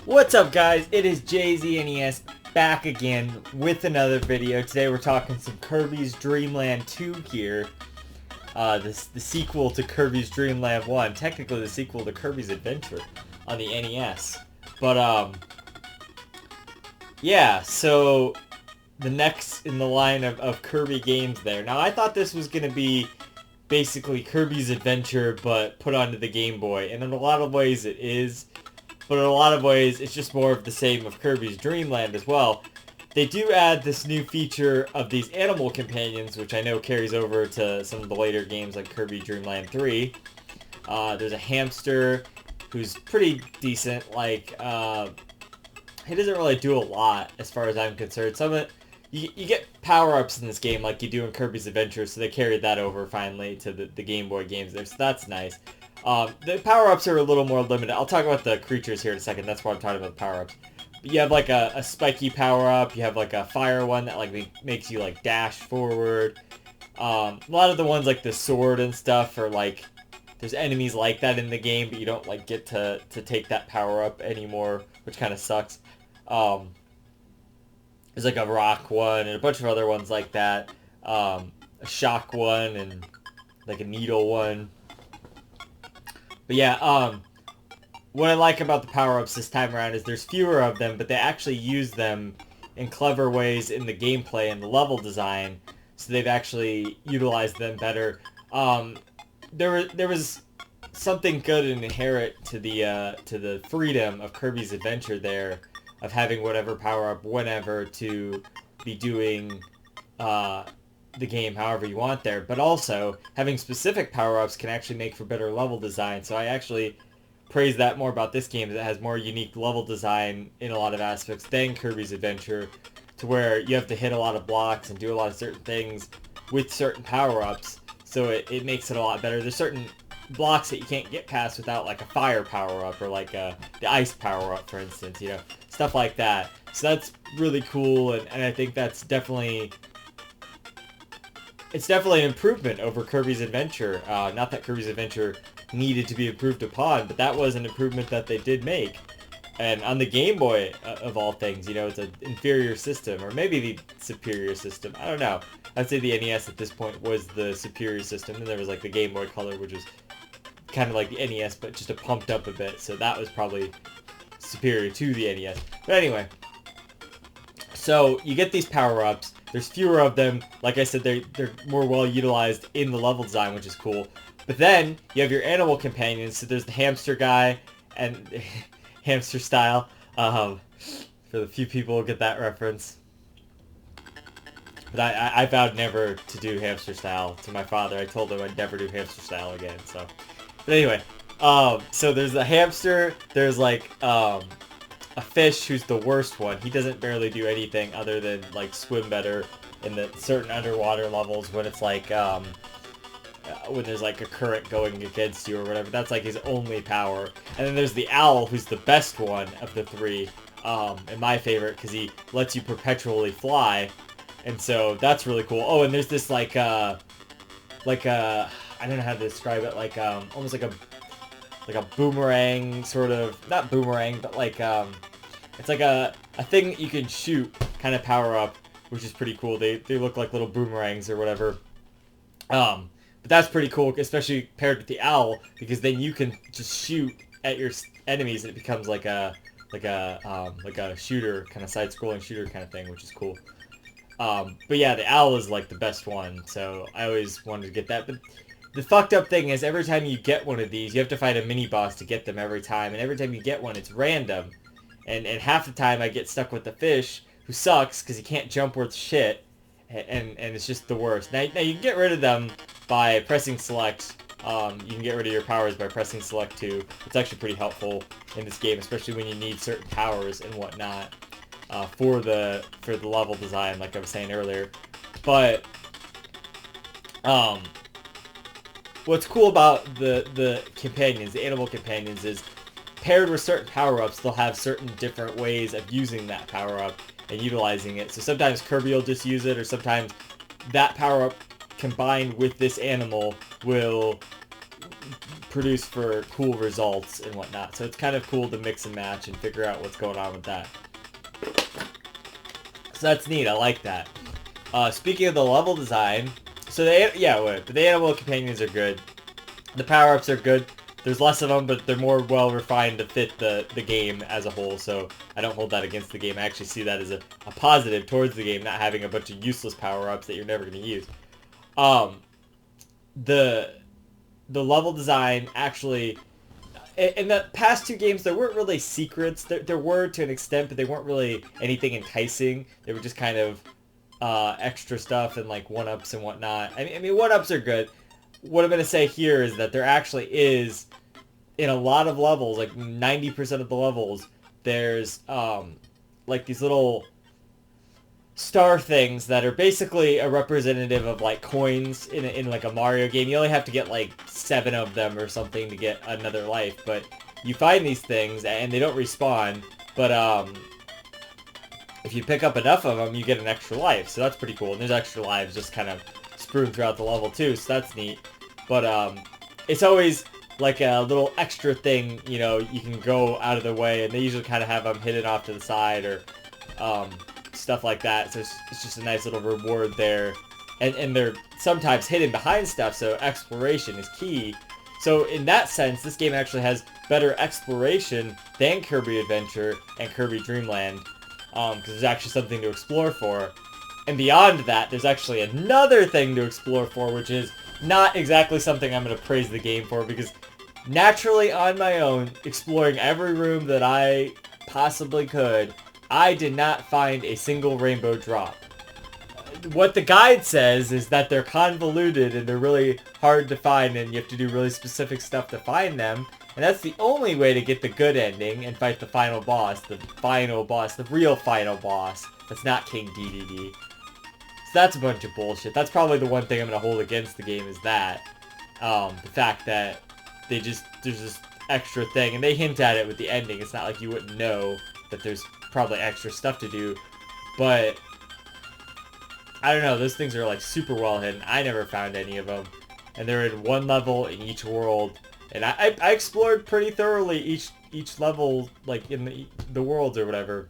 What's up, guys? It is JZNES back again with another video. Today we're talking some Kirby's Dreamland 2 here. The sequel to Kirby's Dreamland 1. Technically the sequel to Kirby's Adventure on the NES. But, yeah, so the next in the line of Kirby games there. Now, I thought this was going to be basically Kirby's Adventure, but put onto the Game Boy. And in a lot of ways it is. But in a lot of ways, it's just more of the same of Kirby's Dreamland as well. They do add this new feature of these animal companions, which I know carries over to some of the later games like Kirby Dreamland 3. There's a hamster who's pretty decent. Like, he doesn't really do a lot as far as I'm concerned. Some of it, you get power-ups in this game like you do in Kirby's Adventure, so they carried that over finally to the Game Boy games there, so that's nice. The power-ups are a little more limited. I'll talk about the creatures here in a second. That's why I'm talking about the power-ups. But you have like a spiky power-up. You have like a fire one that like makes you like dash forward. A lot of the ones like the sword and stuff are like, there's enemies like that in the game, but you don't like get to take that power-up anymore, which kind of sucks. There's like a rock one and a bunch of other ones like that. A shock one and like a needle one. But yeah, what I like about the power-ups this time around is there's fewer of them, but they actually use them in clever ways in the gameplay and the level design, so they've actually utilized them better. There was something good and inherent to the freedom of Kirby's Adventure there, of having whatever power-up whenever to be doing the game however you want there, but also having specific power-ups can actually make for better level design. So I actually praise that more about this game, that it has more unique level design in a lot of aspects than Kirby's Adventure, to where you have to hit a lot of blocks and do a lot of certain things with certain power-ups, so it makes it a lot better. There's certain blocks that you can't get past without like a fire power-up or like the ice power-up, for instance, you know, stuff like that. So that's really cool, and I think that's definitely... It's definitely an improvement over Kirby's Adventure. Not that Kirby's Adventure needed to be improved upon, but that was an improvement that they did make. And on the Game Boy, of all things, you know, it's an inferior system, or maybe the superior system. I don't know. I'd say the NES at this point was the superior system, and there was like the Game Boy Color, which was kind of like the NES, but just pumped up a bit. So that was probably superior to the NES. But anyway, so you get these power-ups. There's fewer of them. Like I said, they're more well utilized in the level design, which is cool. But then you have your animal companions. So there's the hamster guy and hamster style. For the few people who get that reference. But I vowed never to do hamster style to my father. I told him I'd never do hamster style again. So, but anyway, so there's the hamster. There's like a fish who's the worst one. He doesn't barely do anything other than like swim better in the certain underwater levels when it's like when there's like a current going against you or whatever. That's like his only power. And then there's the owl, who's the best one of the three, and my favorite, because he lets you perpetually fly, and so that's really cool. Oh, and there's this like I don't know how to describe it, like almost like a boomerang, sort of, not boomerang, but like, it's like a thing that you can shoot kind of power up, which is pretty cool. They look like little boomerangs or whatever. But that's pretty cool, especially paired with the owl, because then you can just shoot at your enemies and it becomes like a shooter, kind of side-scrolling shooter kind of thing, which is cool. But yeah, the owl is like the best one, so I always wanted to get that. But the fucked up thing is, every time you get one of these, you have to fight a mini-boss to get them every time. And every time you get one, it's random. And half the time, I get stuck with the fish, who sucks, because he can't jump worth shit. And it's just the worst. Now you can get rid of them by pressing select. You can get rid of your powers by pressing select, too. It's actually pretty helpful in this game, especially when you need certain powers and whatnot for the level design, like I was saying earlier. But... what's cool about the companions, the animal companions, is paired with certain power-ups, they'll have certain different ways of using that power-up and utilizing it. So sometimes Kirby will just use it, or sometimes that power-up combined with this animal will produce for cool results and whatnot. So it's kind of cool to mix and match and figure out what's going on with that. So that's neat. I like that. Speaking of the level design, so the animal companions are good. The power-ups are good. There's less of them, but they're more well-refined to fit the game as a whole, so I don't hold that against the game. I actually see that as a positive towards the game, not having a bunch of useless power-ups that you're never going to use. The level design, actually, in the past two games, there weren't really secrets. There were to an extent, but they weren't really anything enticing. They were just kind of extra stuff and like one-ups and whatnot. I mean, one-ups are good. What I'm going to say here is that there actually is, in a lot of levels, like 90% of the levels, there's like these little star things that are basically a representative of like coins in like a Mario game. You only have to get like 7 of them or something to get another life, but you find these things and they don't respawn, but if you pick up enough of them, you get an extra life, so that's pretty cool. And there's extra lives just kind of strewn throughout the level too, so that's neat. But it's always like a little extra thing, you know, you can go out of the way, and they usually kind of have them hidden off to the side or stuff like that, so it's just a nice little reward there. And they're sometimes hidden behind stuff, so exploration is key. So in that sense, this game actually has better exploration than Kirby Adventure and Kirby Dreamland, because there's actually something to explore for. And beyond that, there's actually another thing to explore for, which is not exactly something I'm going to praise the game for, because naturally on my own, exploring every room that I possibly could, I did not find a single rainbow drop. What the guide says is that they're convoluted and they're really hard to find, and you have to do really specific stuff to find them. And that's the only way to get the good ending and fight the final boss, the real final boss. That's not King DDD. So that's a bunch of bullshit. That's probably the one thing I'm going to hold against the game, is that. The fact that there's this extra thing, and they hint at it with the ending. It's not like you wouldn't know that there's probably extra stuff to do, but I don't know, those things are like super well hidden. I never found any of them, and they're in one level in each world, and I explored pretty thoroughly each level, like in the worlds or whatever.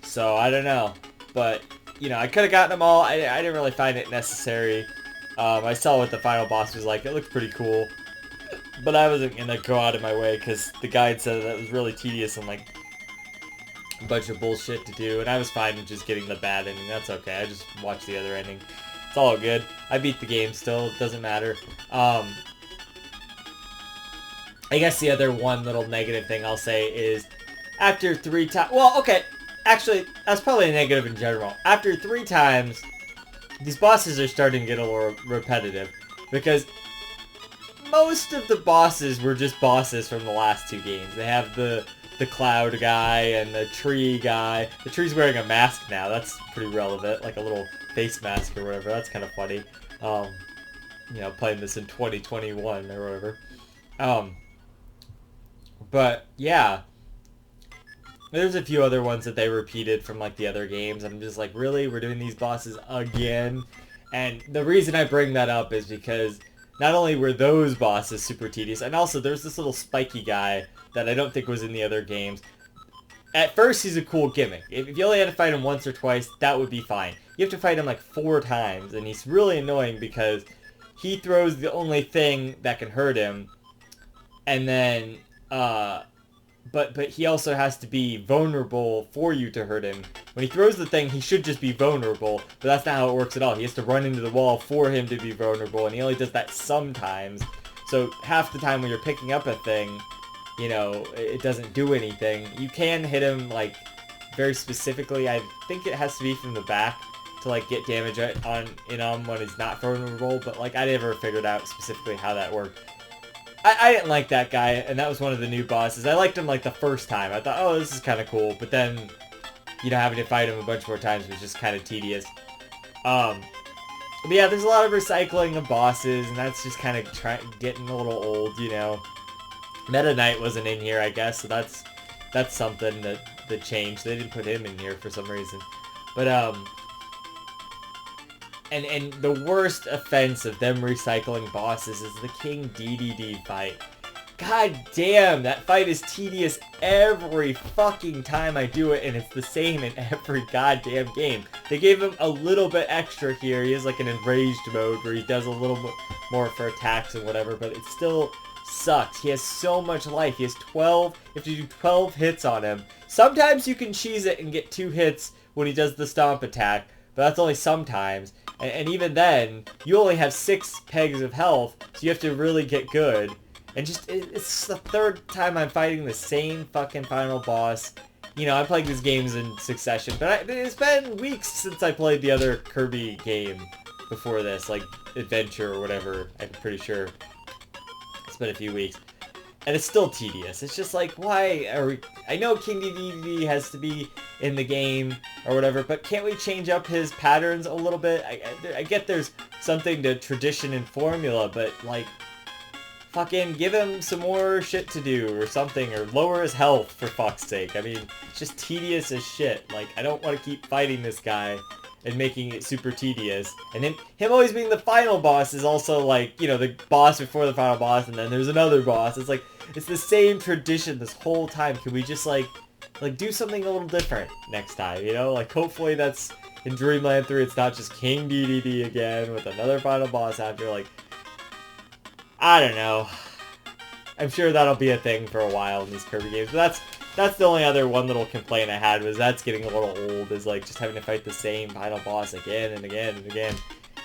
So I don't know, but you know, I could have gotten them all. I didn't really find it necessary. I saw what the final boss was like. It looked pretty cool, but I wasn't gonna go out of my way because the guide said that it was really tedious and like a bunch of bullshit to do, and I was fine with just getting the bad ending. That's okay. I just watched the other ending. It's all good. I beat the game still. It doesn't matter. I guess the other one little negative thing I'll say is after 3 times... Well, okay. Actually, that's probably a negative in general. After 3 times, these bosses are starting to get a little repetitive, because most of the bosses were just bosses from the last 2 games. They have the cloud guy and the tree guy. The tree's wearing a mask now. That's pretty relevant, like a little face mask or whatever. That's kind of funny. You know, playing this in 2021 or whatever. But yeah, there's a few other ones that they repeated from like the other games. I'm just like, really? We're doing these bosses again? And the reason I bring that up is because not only were those bosses super tedious, and also there's this little spiky guy that I don't think was in the other games. At first, he's a cool gimmick. If you only had to fight him once or twice, that would be fine. You have to fight him like 4 times, and he's really annoying because he throws the only thing that can hurt him, and then, but he also has to be vulnerable for you to hurt him. When he throws the thing, he should just be vulnerable, but that's not how it works at all. He has to run into the wall for him to be vulnerable, and he only does that sometimes. So half the time when you're picking up a thing, you know, it doesn't do anything. You can hit him, like, very specifically. I think it has to be from the back to, like, get damage on him when he's not vulnerable, but, like, I never figured out specifically how that worked. I didn't like that guy, and that was one of the new bosses. I liked him, like, the first time. I thought, oh, this is kind of cool, but then, you know, having to fight him a bunch more times was just kind of tedious. But yeah, there's a lot of recycling of bosses, and that's just kind of getting a little old, you know. Meta Knight wasn't in here, I guess, so that's something that changed. They didn't put him in here for some reason. But, And the worst offense of them recycling bosses is the King DDD fight. God damn, that fight is tedious every fucking time I do it, and it's the same in every goddamn game. They gave him a little bit extra here. He has like an enraged mode where he does a little more for attacks and whatever, but it still sucks. He has so much life. He has 12, you have to do 12 hits on him. Sometimes you can cheese it and get 2 hits when he does the stomp attack, but that's only sometimes. And even then, you only have 6 pegs of health, so you have to really get good. And just, it's the 3rd time I'm fighting the same fucking final boss. You know, I played these games in succession, but it's been weeks since I played the other Kirby game before this, like Adventure or whatever, I'm pretty sure. It's been a few weeks. And it's still tedious. It's just like, why are we... I know King DDD has to be in the game or whatever, but can't we change up his patterns a little bit? I get there's something to tradition and formula, but like... Fucking give him some more shit to do or something, or lower his health for fuck's sake. I mean, it's just tedious as shit. Like, I don't want to keep fighting this guy and making it super tedious. And then him always being the final boss is also like, you know, the boss before the final boss, and then there's another boss. It's like, it's the same tradition this whole time. Can we just like do something a little different next time, you know? Like, hopefully that's in Dreamland 3, it's not just King DDD again with another final boss after, like, I don't know. I'm sure that'll be a thing for a while in these Kirby games. But that's the only other one little complaint I had, was that's getting a little old, is like just having to fight the same final boss again and again and again.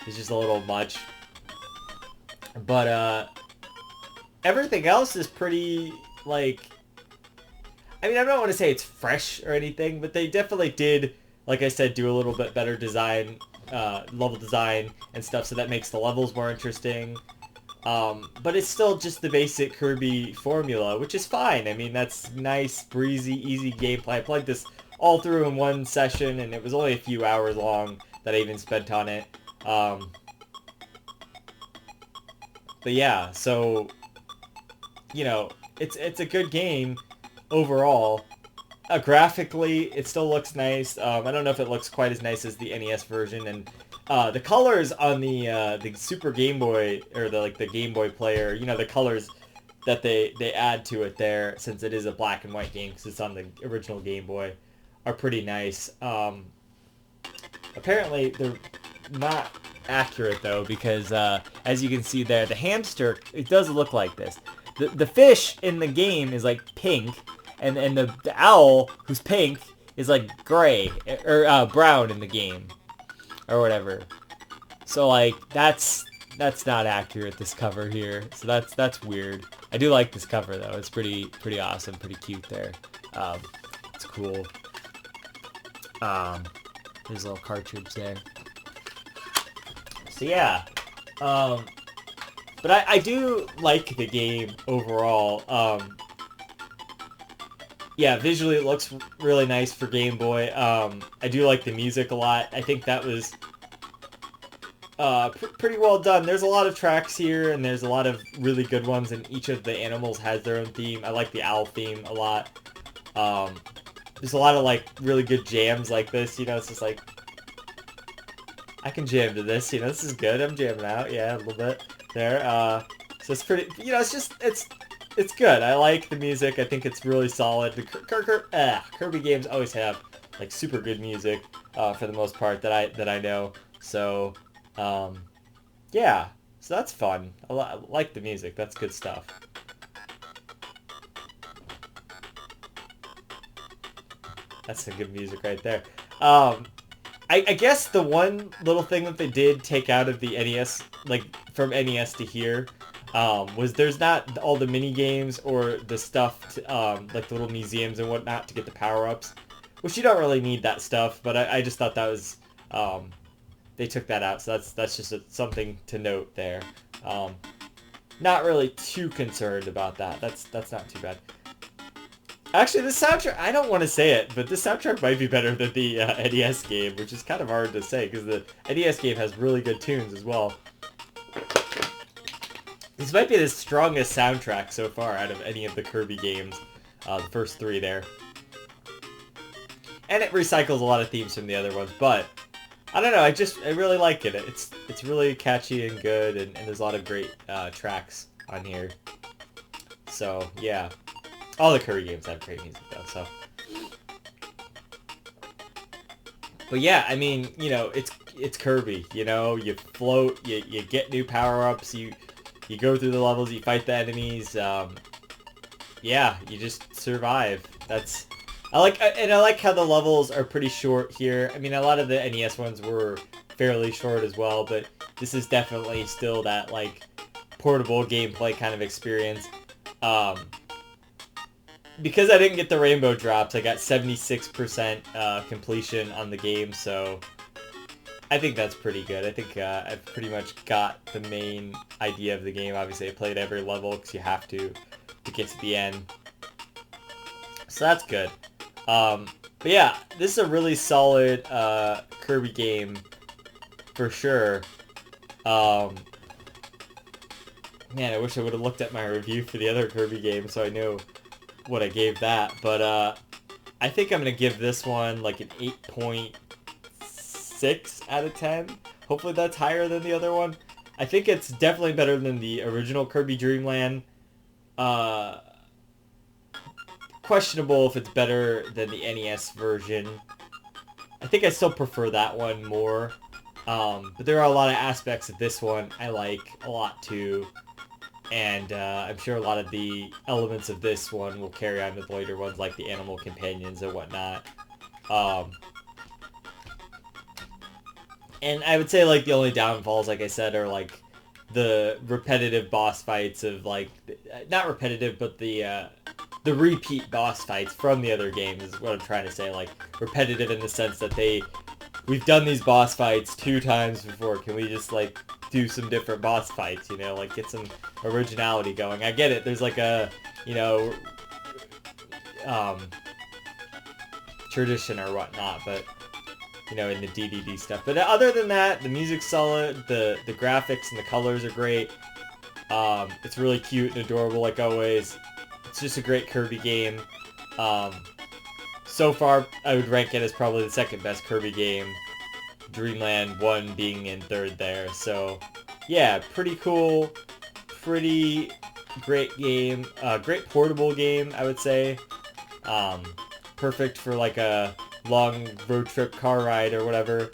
It's just a little much. But everything else is pretty, like, I mean, I don't want to say it's fresh or anything, but they definitely did, like I said, do a little bit better design, level design and stuff, so that makes the levels more interesting. But it's still just the basic Kirby formula, which is fine. I mean, that's nice, breezy, easy gameplay. I played this all through in one session, and it was only a few hours long that I even spent on it. But yeah, so, you know, it's a good game overall. Graphically, it still looks nice. I don't know if it looks quite as nice as the NES version, and the colors on the Super Game Boy, or the Game Boy player, you know, the colors that they add to it there, since it is a black and white game because it's on the original Game Boy, are pretty nice. Apparently they're not accurate though, because as you can see there, the hamster, it does look like this. The fish in the game is like pink, and the owl, who's pink, is like gray or brown in the game, or whatever. So like that's not accurate, this cover here. So that's weird. I do like this cover though. It's pretty awesome, pretty cute there. It's cool. There's a little cartridge there. So yeah. But I do like the game overall. Yeah, visually it looks really nice for Game Boy. I do like the music a lot. I think that was pretty well done. There's a lot of tracks here, and there's a lot of really good ones, and each of the animals has their own theme. I like the owl theme a lot. There's a lot of like really good jams like this, you know, it's just like, I can jam to this, you know, this is good. I'm jamming out, yeah, a little bit there. So it's pretty, you know, it's good. I like the music. I think it's really solid. The Kirby games always have like super good music for the most part that I know. So yeah, so that's fun. I like the music. That's good stuff. That's some good music right there. I guess the one little thing that they did take out of the NES, like from NES to here, was there's not all the mini games or the stuff to, like the little museums and whatnot to get the power-ups, which you don't really need that stuff, but I just thought that was, they took that out, so that's just something to note there. Not really too concerned about that. That's not too bad. Actually, this soundtrack, I don't want to say it, but this soundtrack might be better than the NES game, which is kind of hard to say, because the NES game has really good tunes as well. This might be the strongest soundtrack so far out of any of the Kirby games, the first 3 there. And it recycles a lot of themes from the other ones, but I don't know. I really like it. It's really catchy and good, and there's a lot of great tracks on here. So yeah, all the Kirby games have great music though. So, but yeah, I mean, you know, it's Kirby. You know, you float, you get new power ups, you go through the levels, you fight the enemies. Yeah, you just survive. I like how the levels are pretty short here. I mean, a lot of the NES ones were fairly short as well, but this is definitely still that like portable gameplay kind of experience. Because I didn't get the rainbow drops, I got 76% completion on the game, so I think that's pretty good. I think I've pretty much got the main idea of the game. Obviously, I played every level because you have to get to the end. So that's good. But yeah, this is a really solid Kirby game for sure. Man, I wish I would have looked at my review for the other Kirby game so I knew what I gave that. But I think I'm going to give this one like an 8.6 out of 10. Hopefully that's higher than the other one. I think it's definitely better than the original Kirby Dreamland. Questionable if it's better than the NES version. I think I still prefer that one more. But there are a lot of aspects of this one I like a lot too. And I'm sure a lot of the elements of this one will carry on to the later ones, like the animal companions and whatnot. And I would say like the only downfalls, like I said, are like the repetitive boss fights of like, not repetitive, but the repeat boss fights from the other games is what I'm trying to say. Like repetitive in the sense that we've done these boss fights 2 times before. Can we just like do some different boss fights, you know, like get some originality going? I get it. There's like a, you know, tradition or whatnot, but you know, in the DDD stuff. But other than that, the music's solid. The graphics and the colors are great. It's really cute and adorable like always. It's just a great Kirby game. So far, I would rank it as probably the second best Kirby game. Dreamland 1 being in third there. So, yeah, pretty cool. Pretty great game. Great portable game, I would say. Perfect for like a long road trip car ride or whatever.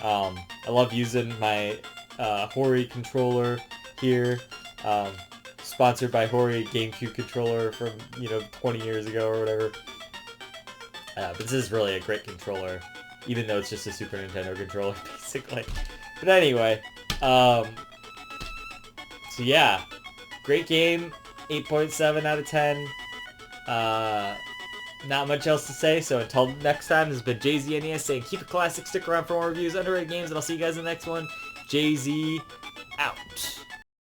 I love using my Hori controller here. Sponsored by Hori GameCube controller from, you know, 20 years ago or whatever. But this is really a great controller, even though it's just a Super Nintendo controller, basically. But anyway, so yeah, great game, 8.7 out of 10. Not much else to say, so until next time, this has been JZNES saying keep it classic, stick around for more reviews, underrated games, and I'll see you guys in the next one. JZ out.